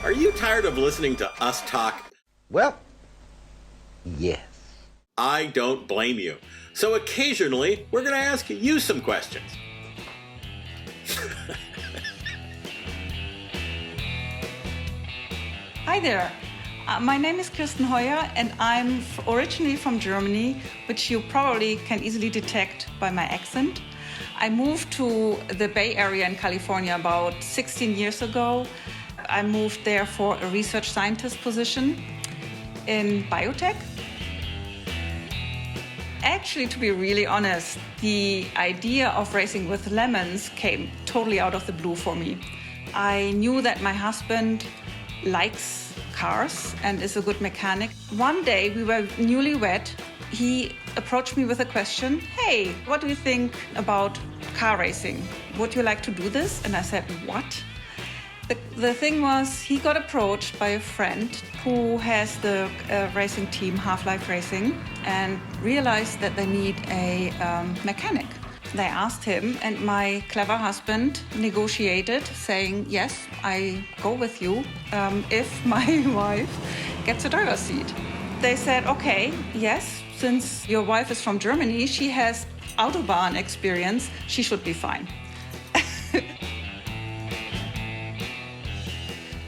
Are you tired of listening to us talk? Well, yes. I don't blame you. So occasionally, we're going to ask you some questions. Hi there. My name is Kirsten Hoyer and I'm originally from Germany, which you probably can easily detect by my accent. I moved to the Bay Area in California about 16 years ago. I moved there for a research scientist position in biotech. Actually, to be really honest, the idea of racing with lemons came totally out of the blue for me. I knew that my husband likes cars and is a good mechanic. One day we were newlywed. He approached me with a question. Hey, what do you think about car racing? Would you like to do this? And I said, what? The thing was, he got approached by a friend who has the racing team, Half-Life Racing, and realized that they need a mechanic. They asked him, and my clever husband negotiated, saying, yes, I go with you if my wife gets a driver's seat. They said, okay, yes, since your wife is from Germany, she has Autobahn experience, she should be fine.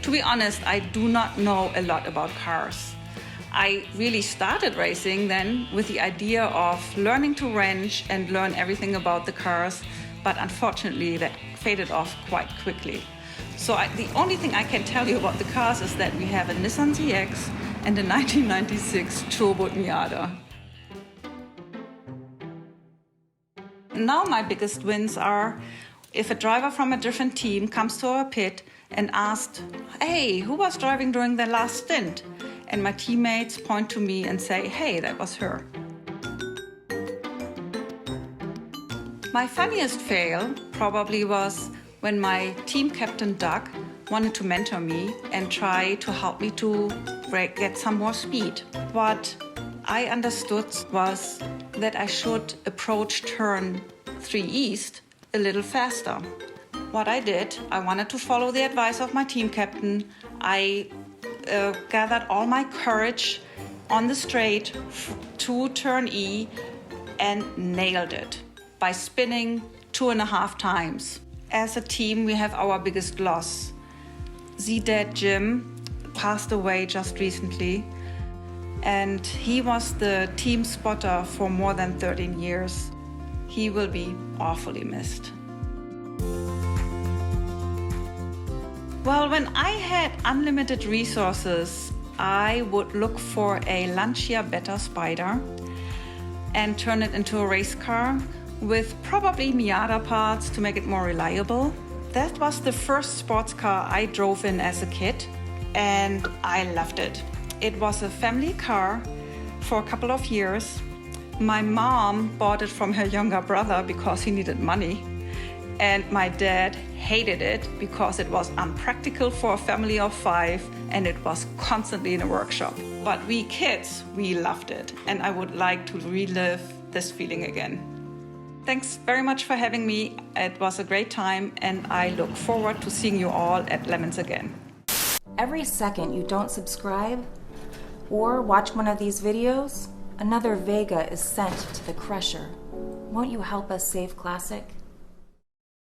To be honest, I do not know a lot about cars. I really started racing then with the idea of learning to wrench and learn everything about the cars, but unfortunately that faded off quite quickly. So the only thing I can tell you about the cars is that we have a Nissan ZX and a 1996 Turbo Miata. Now my biggest wins are if a driver from a different team comes to our pit and asked, hey, who was driving during the last stint? And my teammates point to me and say, hey, that was her. My funniest fail probably was when my team captain, Doug, wanted to mentor me and try to help me to get some more speed. What I understood was that I should approach turn 3 east a little faster. What I did, I wanted to follow the advice of my team captain. I gathered all my courage on the straight to turn E and nailed it by spinning 2.5 times. As a team, we have our biggest loss. Z-Dad Jim passed away just recently, and he was the team spotter for more than 13 years. He will be awfully missed. Well, when I had unlimited resources, I would look for a Lancia Beta Spider and turn it into a race car with probably Miata parts to make it more reliable. That was the first sports car I drove in as a kid, and I loved it. It was a family car for a couple of years. My mom bought it from her younger brother because he needed money. And my dad hated it because it was unpractical for a family of 5 and it was constantly in a workshop. But we kids, we loved it. And I would like to relive this feeling again. Thanks very much for having me. It was a great time and I look forward to seeing you all at Lemons again. Every second you don't subscribe or watch one of these videos, another Vega is sent to the crusher. Won't you help us save Classic?